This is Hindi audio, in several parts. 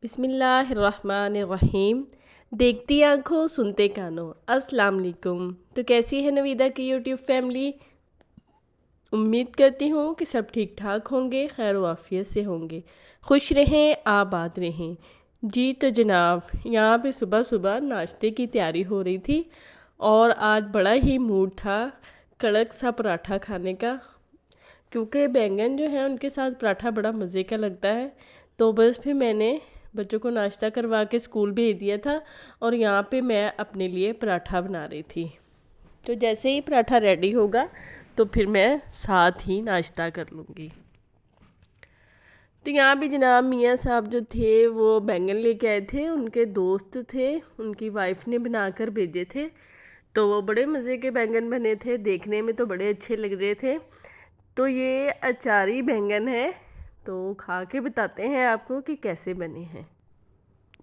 बिस्मिल्लाहिर्रहमानिर्रहीम। देखती आंखों सुनते कानों, अस्सलाम वालेकुम। तो कैसी है नवीदा की यूट्यूब फैमिली। उम्मीद करती हूँ कि सब ठीक ठाक होंगे, खैर वाफियत से होंगे, खुश रहें, आबाद रहें। जी तो जनाब, यहाँ पे सुबह सुबह नाश्ते की तैयारी हो रही थी और आज बड़ा ही मूड था कड़क सा पराठा खाने का, क्योंकि बैंगन जो है उनके साथ पराठा बड़ा मज़े का लगता है। तो बस फिर मैंने बच्चों को नाश्ता करवा के स्कूल भेज दिया था और यहाँ पे मैं अपने लिए पराठा बना रही थी। तो जैसे ही पराठा रेडी होगा तो फिर मैं साथ ही नाश्ता कर लूँगी। तो यहाँ भी जनाब मियाँ साहब जो थे वो बैंगन लेके आए थे, उनके दोस्त थे, उनकी वाइफ ने बना कर भेजे थे। तो वो बड़े मज़े के बैंगन बने थे, देखने में तो बड़े अच्छे लग रहे थे। तो ये अचारी बैंगन है, तो खा के बताते हैं आपको कि कैसे बने हैं।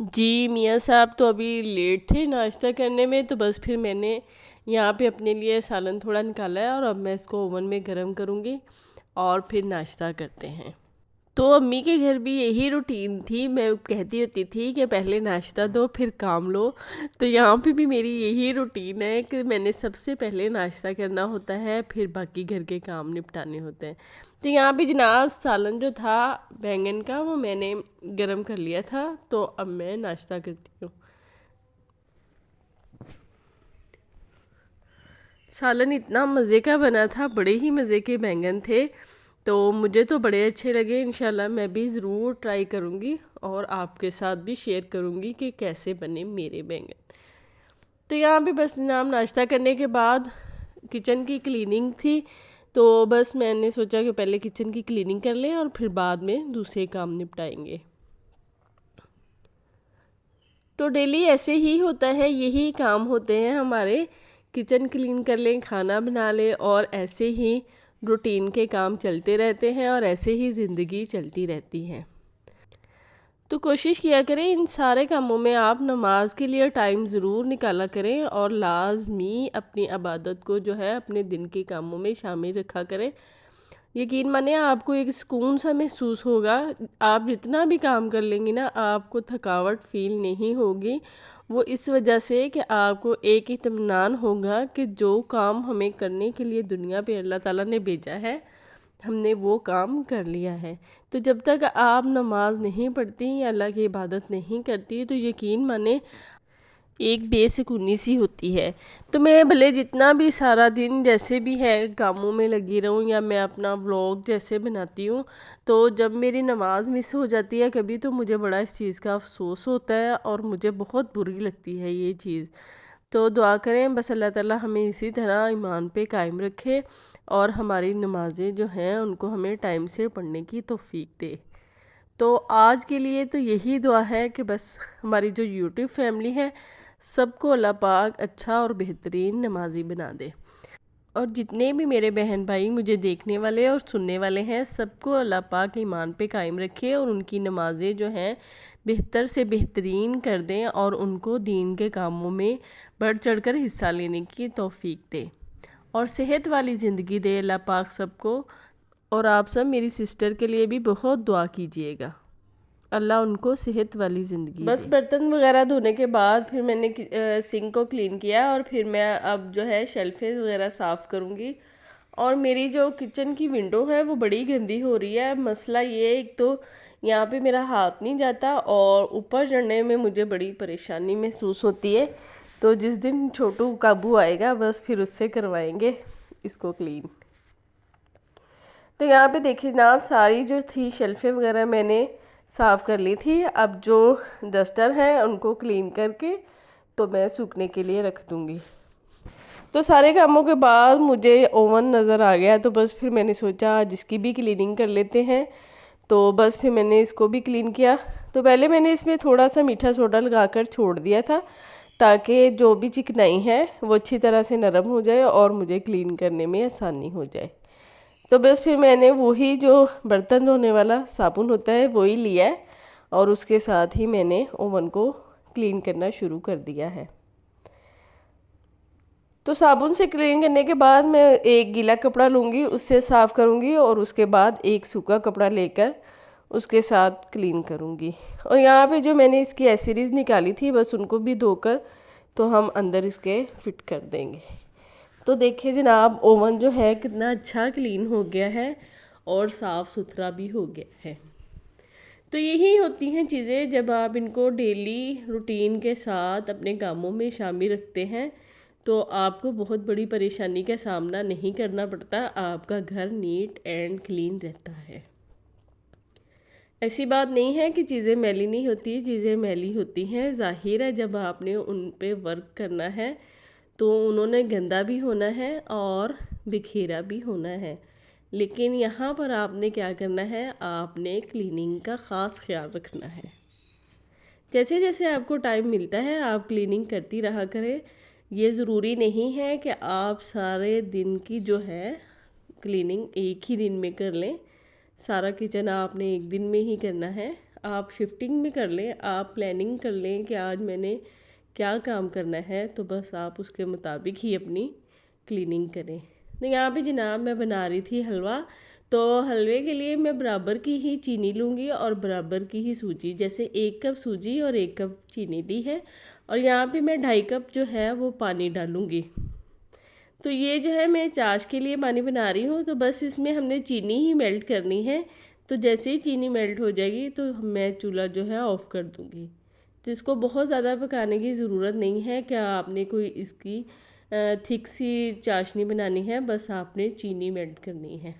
जी मियाँ साहब तो अभी लेट थे नाश्ता करने में, तो बस फिर मैंने यहाँ पे अपने लिए सालन थोड़ा निकाला है और अब मैं इसको ओवन में गर्म करूँगी और फिर नाश्ता करते हैं। तो अम्मी के घर भी यही रूटीन थी, मैं कहती होती थी कि पहले नाश्ता दो फिर काम लो। तो यहाँ पे भी मेरी यही रूटीन है कि मैंने सबसे पहले नाश्ता करना होता है, फिर बाकी घर के काम निपटाने होते हैं। तो यहाँ पे जनाब सालन जो था बैंगन का वो मैंने गरम कर लिया था, तो अब मैं नाश्ता करती हूँ। सालन इतना मज़े का बना था, बड़े ही मज़े के बैंगन थे, तो मुझे तो बड़े अच्छे लगे। इंशाल्लाह मैं भी ज़रूर ट्राई करूँगी और आपके साथ भी शेयर करूँगी कि कैसे बने मेरे बैंगन। तो यहाँ पे बस जनाब नाश्ता करने के बाद किचन की क्लीनिंग थी, तो बस मैंने सोचा कि पहले किचन की क्लीनिंग कर लें और फिर बाद में दूसरे काम निपटाएंगे। तो डेली ऐसे ही होता है, यही काम होते हैं हमारे, किचन क्लीन कर लें, खाना बना लें और ऐसे ही रूटीन के काम चलते रहते हैं और ऐसे ही ज़िंदगी चलती रहती है। तो कोशिश किया करें इन सारे कामों में आप नमाज के लिए टाइम ज़रूर निकाला करें और लाजमी अपनी इबादत को जो है अपने दिन के कामों में शामिल रखा करें। यकीन माने आपको एक सुकून सा महसूस होगा। आप जितना भी काम कर लेंगी ना, आपको थकावट फील नहीं होगी। वो इस वजह से कि आपको एक इत्मीनान होगा कि जो काम हमें करने के लिए दुनिया पे अल्लाह ताला ने भेजा है, हमने वो काम कर लिया है। तो जब तक आप नमाज नहीं पढ़ती या अल्लाह की इबादत नहीं करती, तो यकीन माने एक बेसुकूनी सी होती है। तो मैं भले जितना भी सारा दिन जैसे भी है कामों में लगी रहूँ या मैं अपना व्लॉग जैसे बनाती हूँ, तो जब मेरी नमाज़ मिस हो जाती है कभी, तो मुझे बड़ा इस चीज़ का अफसोस होता है और मुझे बहुत बुरी लगती है ये चीज़। तो दुआ करें बस अल्लाह ताला हमें इसी तरह ईमान पे कायम रखे और हमारी नमाज़ें जो हैं उनको हमें टाइम से पढ़ने की तौफीक दे। तो आज के लिए तो यही दुआ है कि बस हमारी जो यूट्यूब फैमिली है सबको अल्लाह पाक अच्छा और बेहतरीन नमाजी बना दे, और जितने भी मेरे बहन भाई मुझे देखने वाले और सुनने वाले हैं सबको अल्लाह पाक ईमान पे कायम रखे और उनकी नमाज़ें जो हैं बेहतर से बेहतरीन कर दें और उनको दीन के कामों में बढ़ चढ़ कर हिस्सा लेने की तौफीक दे और सेहत वाली ज़िंदगी दे अल्लाह पाक सबको। और आप सब मेरी सिस्टर के लिए भी बहुत दुआ कीजिएगा, अल्लाह उनको सेहत वाली ज़िंदगी बस दे। बर्तन वगैरह धोने के बाद फिर मैंने सिंक को क्लीन किया और फिर मैं अब जो है शेल्फेज वगैरह साफ़ करूँगी। और मेरी जो किचन की विंडो है वो बड़ी गंदी हो रही है। मसला ये है, एक तो यहाँ पे मेरा हाथ नहीं जाता और ऊपर चढ़ने में मुझे बड़ी परेशानी महसूस होती है। तो जिस दिन छोटू काबू आएगा बस फिर उससे करवाएंगे इसको क्लीन। तो यहाँ पे देखिए जनाब सारी जो थी शेल्फें वगैरह मैंने साफ़ कर ली थी। अब जो डस्टर है उनको क्लीन करके तो मैं सूखने के लिए रख दूँगी। तो सारे कामों के बाद मुझे ओवन नज़र आ गया, तो बस फिर मैंने सोचा आज इसकी भी क्लीनिंग कर लेते हैं। तो बस फिर मैंने इसको भी क्लीन किया। तो पहले मैंने इसमें थोड़ा सा मीठा सोडा लगाकर छोड़ दिया था ताकि जो भी चिकनाई है वो अच्छी तरह से नरम हो जाए और मुझे क्लीन करने में आसानी हो जाए। तो बस फिर मैंने वही जो बर्तन धोने वाला साबुन होता है वही लिया है और उसके साथ ही मैंने ओवन को क्लीन करना शुरू कर दिया है। तो साबुन से क्लीन करने के बाद मैं एक गीला कपड़ा लूँगी, उससे साफ़ करूँगी और उसके बाद एक सूखा कपड़ा लेकर उसके साथ क्लीन करूँगी। और यहाँ पे जो मैंने इसकी एसेसरीज़ निकाली थी बस उनको भी धोकर तो हम अंदर इसके फिट कर देंगे। तो देखिए जनाब, ओवन जो है कितना अच्छा क्लीन हो गया है और साफ़ सुथरा भी हो गया है। तो यही होती हैं चीज़ें, जब आप इनको डेली रूटीन के साथ अपने कामों में शामिल रखते हैं तो आपको बहुत बड़ी परेशानी का सामना नहीं करना पड़ता, आपका घर नीट एंड क्लीन रहता है। ऐसी बात नहीं है कि चीज़ें मैली नहीं होती, चीज़ें मैली होती हैं। ज़ाहिर है जब आपने उन पे वर्क करना है तो उन्होंने गंदा भी होना है और बिखेरा भी होना है, लेकिन यहाँ पर आपने क्या करना है, आपने क्लीनिंग का ख़ास ख्याल रखना है। जैसे जैसे आपको टाइम मिलता है आप क्लीनिंग करती रहा करें। ये ज़रूरी नहीं है कि आप सारे दिन की जो है क्लीनिंग एक ही दिन में कर लें। सारा किचन आपने एक दिन में ही करना है। आप शिफ्टिंग में कर लें, आप प्लानिंग कर लें कि आज मैंने क्या काम करना है, तो बस आप उसके मुताबिक ही अपनी क्लीनिंग करें। तो यहाँ पे जनाब मैं बना रही थी हलवा, तो हलवे के लिए मैं बराबर की ही चीनी लूँगी और बराबर की ही सूजी। जैसे 1 कप सूजी और 1 कप चीनी ली है और यहाँ पे मैं 2.5 कप जो है वो पानी डालूँगी। तो ये जो है मैं चाश के लिए पानी बना रही हूँ, तो बस इसमें हमने चीनी ही मेल्ट करनी है। तो जैसे ही चीनी मेल्ट हो जाएगी तो मैं चूल्हा जो है ऑफ़ कर दूँगी। तो इसको बहुत ज़्यादा पकाने की ज़रूरत नहीं है कि आपने कोई इसकी थिक सी चाशनी बनानी है, बस आपने चीनी मेल्ट करनी है।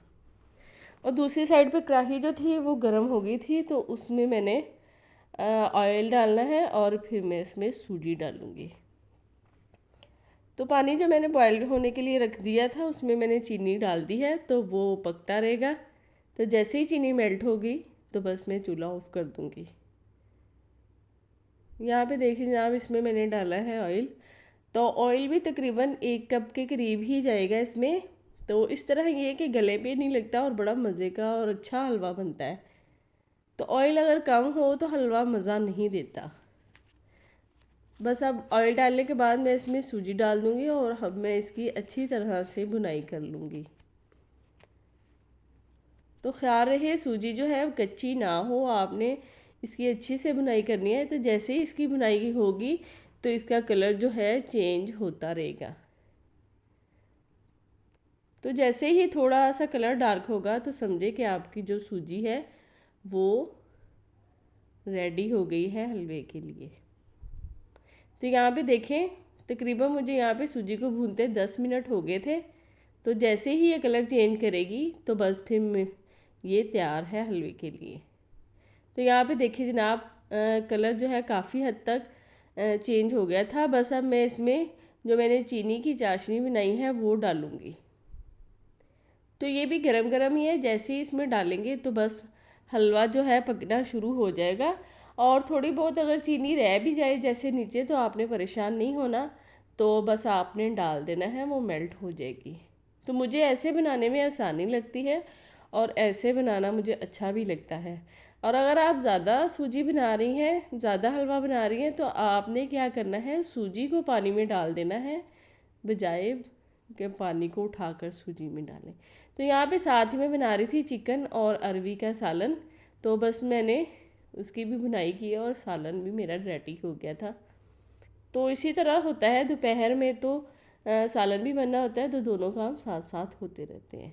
और दूसरी साइड पे कढ़ाई जो थी वो गर्म हो गई थी, तो उसमें मैंने ऑयल डालना है और फिर मैं इसमें सूजी डालूँगी। तो पानी जो मैंने बॉयल होने के लिए रख दिया था उसमें मैंने चीनी डाल दी है, तो वो पकता रहेगा। तो जैसे ही चीनी मेल्ट होगी तो बस मैं चूल्हा ऑफ़ कर दूँगी। यहाँ पे देखिए जनाब, इसमें मैंने डाला है ऑयल। तो ऑयल भी तकरीबन 1 कप के करीब ही जाएगा इसमें। तो इस तरह ये कि गले पे नहीं लगता और बड़ा मज़े का और अच्छा हलवा बनता है। तो ऑयल अगर कम हो तो हलवा मज़ा नहीं देता। बस अब ऑयल डालने के बाद मैं इसमें सूजी डाल दूँगी और अब मैं इसकी अच्छी तरह से बुनाई कर लूँगी। तो ख्याल रहे सूजी जो है कच्ची ना हो, आपने इसकी अच्छी से बुनाई करनी है। तो जैसे ही इसकी बुनाई होगी तो इसका कलर जो है चेंज होता रहेगा। तो जैसे ही थोड़ा सा कलर डार्क होगा तो समझे कि आपकी जो सूजी है वो रेडी हो गई है हलवे के लिए। तो यहाँ पे देखें, तकरीबन मुझे यहाँ पे सूजी को भूनते 10 मिनट हो गए थे। तो जैसे ही ये कलर चेंज करेगी तो बस फिर ये तैयार है हलवे के लिए। तो यहाँ पे देखिए जनाब, कलर जो है काफ़ी हद तक चेंज हो गया था। बस अब मैं इसमें जो मैंने चीनी की चाशनी बनाई है वो डालूँगी। तो ये भी गरम गरम ही है, जैसे ही इसमें डालेंगे तो बस हलवा जो है पकना शुरू हो जाएगा। और थोड़ी बहुत अगर चीनी रह भी जाए जैसे नीचे, तो आपने परेशान नहीं होना, तो बस आपने डाल देना है, वो मेल्ट हो जाएगी। तो मुझे ऐसे बनाने में आसानी लगती है और ऐसे बनाना मुझे अच्छा भी लगता है। और अगर आप ज़्यादा सूजी बना रही हैं, ज़्यादा हलवा बना रही हैं, तो आपने क्या करना है, सूजी को पानी में डाल देना है बजाय कि पानी को उठाकर सूजी में डालें। तो यहाँ पे साथ ही मैं बना रही थी चिकन और अरवी का सालन। तो बस मैंने उसकी भी बुनाई की और सालन भी मेरा रेडी हो गया था। तो इसी तरह होता है, दोपहर में तो सालन भी बनना होता है, तो दोनों काम साथ साथ होते रहते हैं।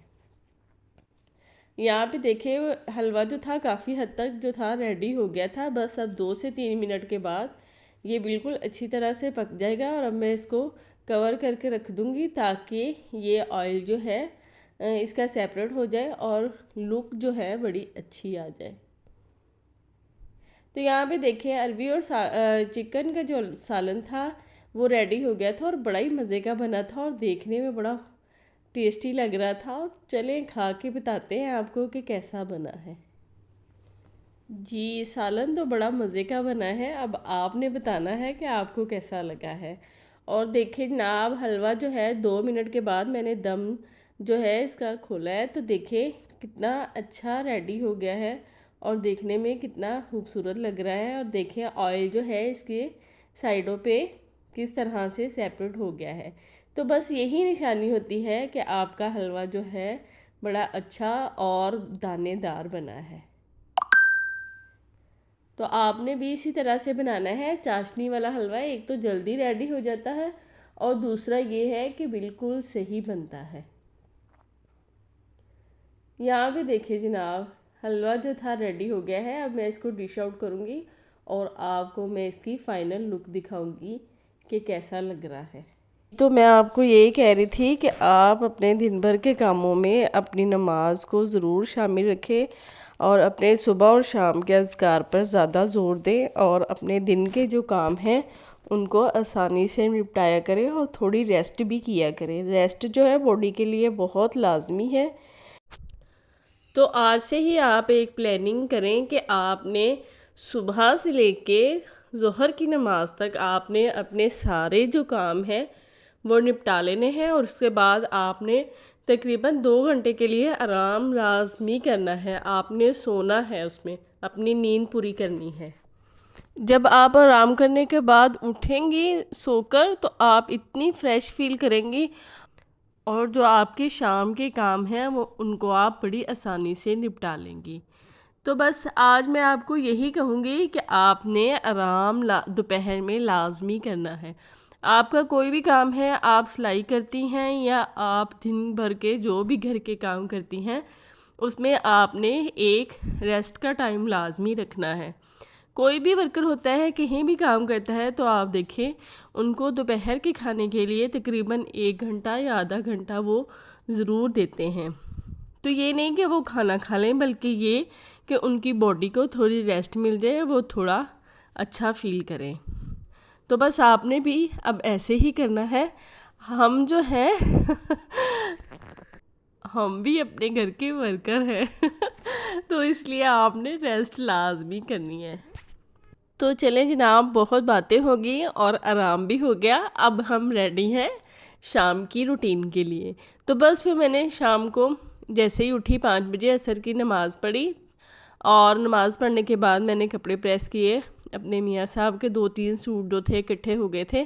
यहाँ पे देखिए हलवा जो था काफ़ी हद तक जो था रेडी हो गया था। बस अब 2 से 3 मिनट के बाद ये बिल्कुल अच्छी तरह से पक जाएगा और अब मैं इसको कवर करके रख दूँगी ताकि ये ऑयल जो है इसका सेपरेट हो जाए और लुक जो है बड़ी अच्छी आ जाए। तो यहाँ पे देखिए अरवी और चिकन का जो सालन था वो रेडी हो गया था और बड़ा ही मज़े का बना था और देखने में बड़ा टेस्टी लग रहा था। और चलें खा के बताते हैं आपको कि कैसा बना है। जी, सालन तो बड़ा मज़े का बना है, अब आपने बताना है कि आपको कैसा लगा है। और देखिए जनाब, हलवा जो है 2 मिनट के बाद मैंने दम जो है इसका खोला है, तो देखिए कितना अच्छा रेडी हो गया है और देखने में कितना खूबसूरत लग रहा है। और देखिए ऑयल जो है इसके साइडों पे किस तरह से सेपरेट हो गया है। तो बस यही निशानी होती है कि आपका हलवा जो है बड़ा अच्छा और दानेदार बना है। तो आपने भी इसी तरह से बनाना है चाशनी वाला हलवा। एक तो जल्दी रेडी हो जाता है और दूसरा ये है कि बिल्कुल सही बनता है। यहाँ पे देखिए जनाब, हलवा जो था रेडी हो गया है। अब मैं इसको डिश आउट करूँगी और आपको मैं इसकी फ़ाइनल लुक दिखाऊंगी कि कैसा लग रहा है। तो मैं आपको यही कह रही थी कि आप अपने दिन भर के कामों में अपनी नमाज को ज़रूर शामिल रखें और अपने सुबह और शाम के अज़कार पर ज़्यादा ज़ोर दें और अपने दिन के जो काम हैं उनको आसानी से निपटाया करें और थोड़ी रेस्ट भी किया करें। रेस्ट जो है बॉडी के लिए बहुत लाजमी है। तो आज से ही आप एक प्लानिंग करें कि आपने सुबह से लेके ज़ोहर की नमाज तक आपने अपने सारे जो काम हैं वो निपटा लेने हैं और उसके बाद आपने तकरीबन 2 घंटे के लिए आराम लाजमी करना है। आपने सोना है, उसमें अपनी नींद पूरी करनी है। जब आप आराम करने के बाद उठेंगी सोकर तो आप इतनी फ़्रेश फील करेंगी और जो आपके शाम के काम हैं वो उनको आप बड़ी आसानी से निपटा लेंगी। तो बस आज मैं आपको यही कहूँगी कि आपने आराम दोपहर में लाजमी करना है। आपका कोई भी काम है, आप सिलाई करती हैं या आप दिन भर के जो भी घर के काम करती हैं, उसमें आपने एक रेस्ट का टाइम लाजमी रखना है। कोई भी वर्कर होता है, कहीं भी काम करता है, तो आप देखें उनको दोपहर के खाने के लिए तकरीबन 1 घंटा या आधा घंटा वो ज़रूर देते हैं। तो ये नहीं कि वो खाना खा लें, बल्कि ये कि उनकी बॉडी को थोड़ी रेस्ट मिल जाए, वो थोड़ा अच्छा फील करें। तो बस आपने भी अब ऐसे ही करना है। हम जो हैं हम भी अपने घर के वर्कर हैं तो इसलिए आपने रेस्ट लाजमी करनी है। तो चलें जनाब, बहुत बातें हो गई और आराम भी हो गया। अब हम रेडी हैं शाम की रूटीन के लिए। तो बस फिर मैंने शाम को जैसे ही उठी 5 बजे असर की नमाज़ पढ़ी और नमाज़ पढ़ने के बाद मैंने कपड़े प्रेस किए। अपने मियाँ साहब के 2-3 सूट जो थे इकट्ठे हो गए थे।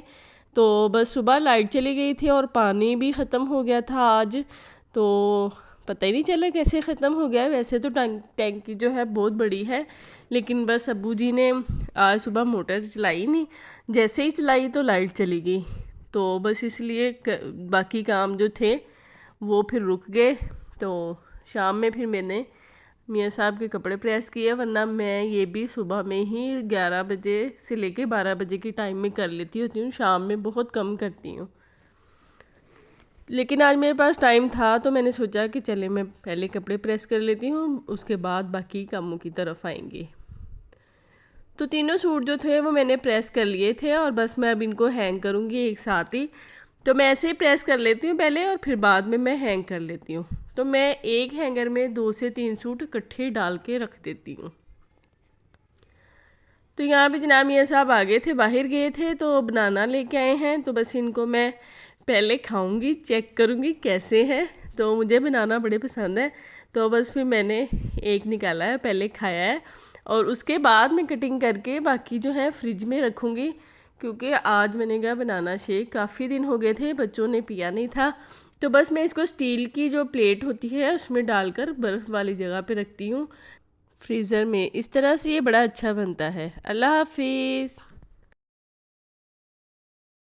तो बस सुबह लाइट चली गई थी और पानी भी ख़त्म हो गया था आज, तो पता ही नहीं चला कैसे ख़त्म हो गया। वैसे तो टैंकी जो है बहुत बड़ी है, लेकिन बस अब्बू जी ने आज सुबह मोटर चलाई नहीं, जैसे ही चलाई तो लाइट चली गई। तो बस इसलिए बाकी काम जो थे वो फिर रुक गए। तो शाम में फिर मैंने मियाँ साहब के कपड़े प्रेस किए, वरना मैं ये भी सुबह में ही 11 बजे से लेके 12 बजे की टाइम में कर लेती होती हूँ। शाम में बहुत कम करती हूँ, लेकिन आज मेरे पास टाइम था तो मैंने सोचा कि चले मैं पहले कपड़े प्रेस कर लेती हूँ, उसके बाद बाकी कामों की तरफ आएंगे। तो तीनों सूट जो थे वो मैंने प्रेस कर लिए थे और बस मैं अब इनको हैंग करूँगी एक साथ ही। तो मैं ऐसे ही प्रेस कर लेती हूँ पहले और फिर बाद में मैं हैंग कर लेती हूँ। तो मैं एक हैंगर में 2 से 3 सूट इकट्ठे डाल के रख देती हूँ। तो यहाँ पे जनाब मियाँ साहब आ गए थे, बाहर गए थे, तो बनाना लेके आए हैं। तो बस इनको मैं पहले खाऊंगी, चेक करूँगी कैसे हैं। तो मुझे बनाना बड़े पसंद है, तो बस फिर मैंने एक निकाला है, पहले खाया है और उसके बाद मैं कटिंग करके बाकी जो है फ्रिज में रखूँगी। क्योंकि आज मैंने कहा बनाना शेक काफ़ी दिन हो गए थे, बच्चों ने पिया नहीं था। तो बस मैं इसको स्टील की जो प्लेट होती है उसमें डालकर बर्फ़ वाली जगह पे रखती हूँ फ्रीज़र में। इस तरह से ये बड़ा अच्छा बनता है। अल्लाह हाफिज़।